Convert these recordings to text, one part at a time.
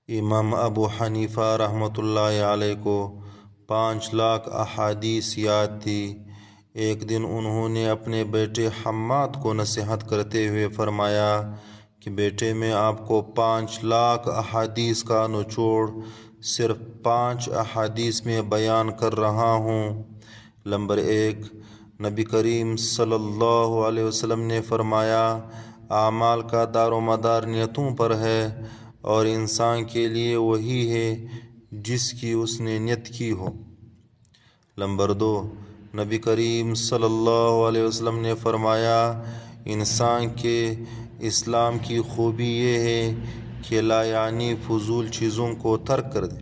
امام ابو حنیفہ رحمۃ اللہ علیہ کو 5 لاکھ احادیث یاد تھی۔ ایک دن انہوں نے اپنے بیٹے حماد کو نصیحت کرتے ہوئے فرمایا کہ بیٹے، میں آپ کو 5 لاکھ احادیث کا نچوڑ صرف 5 احادیث میں بیان کر رہا ہوں۔ نمبر 1، نبی کریم صلی اللہ علیہ وسلم نے فرمایا، اعمال کا دار و مدار نیتوں پر ہے، اور انسان کے لیے وہی ہے جس کی اس نے نیت کی ہو۔ نمبر 2، نبی کریم صلی اللہ علیہ وسلم نے فرمایا، انسان کے اسلام کی خوبی یہ ہے کہ لا یعنی فضول چیزوں کو ترک کر دے۔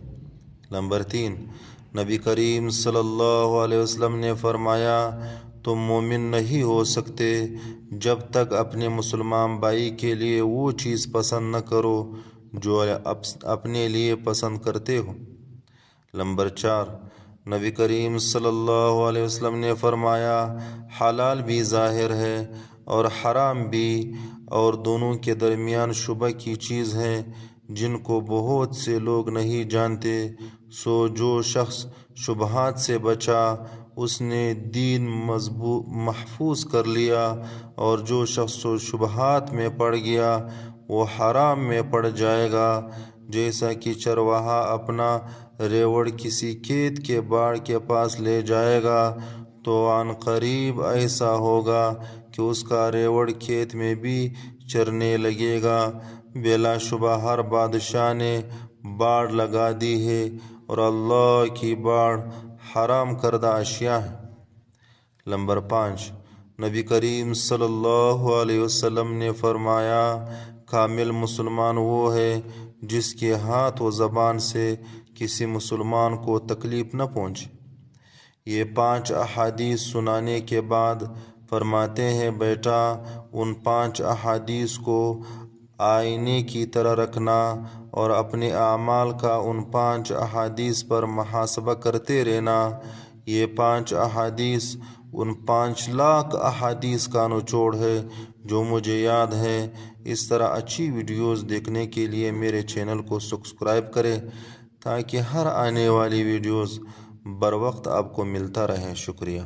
نمبر 3، نبی کریم صلی اللہ علیہ وسلم نے فرمایا، تم مومن نہیں ہو سکتے جب تک اپنے مسلمان بھائی کے لیے وہ چیز پسند نہ کرو جو اپنے لیے پسند کرتے ہو۔ نمبر 4، نبی کریم صلی اللہ علیہ وسلم نے فرمایا، حلال بھی ظاہر ہے اور حرام بھی، اور دونوں کے درمیان شبہ کی چیز ہے جن کو بہت سے لوگ نہیں جانتے۔ سو جو شخص شبہات سے بچا اس نے دین محفوظ کر لیا، اور جو شخص شبہات میں پڑ گیا وہ حرام میں پڑ جائے گا۔ جیسا کہ چرواہا اپنا ریوڑ کسی کھیت کے باڑ کے پاس لے جائے گا تو عن قریب ایسا ہوگا کہ اس کا ریوڑ کھیت میں بھی چرنے لگے گا۔ بلا شبہ ہر بادشاہ نے باڑ لگا دی ہے، اور اللہ کی باڑ حرام کردہ اشیاء ہے۔ نمبر 5، نبی کریم صلی اللہ علیہ وسلم نے فرمایا، کامل مسلمان وہ ہے جس کے ہاتھ و زبان سے کسی مسلمان کو تکلیف نہ پہنچے۔ یہ 5 احادیث سنانے کے بعد فرماتے ہیں، بیٹا، ان 5 احادیث کو آئینے کی طرح رکھنا اور اپنے اعمال کا ان 5 احادیث پر محاسبہ کرتے رہنا۔ یہ 5 احادیث ان 5 لاکھ احادیث کا نچوڑ ہے جو مجھے یاد ہے۔ اس طرح اچھی ویڈیوز دیکھنے کے لیے میرے چینل کو سبسکرائب کریں تاکہ ہر آنے والی ویڈیوز بر وقت آپ کو ملتا رہے۔ شکریہ۔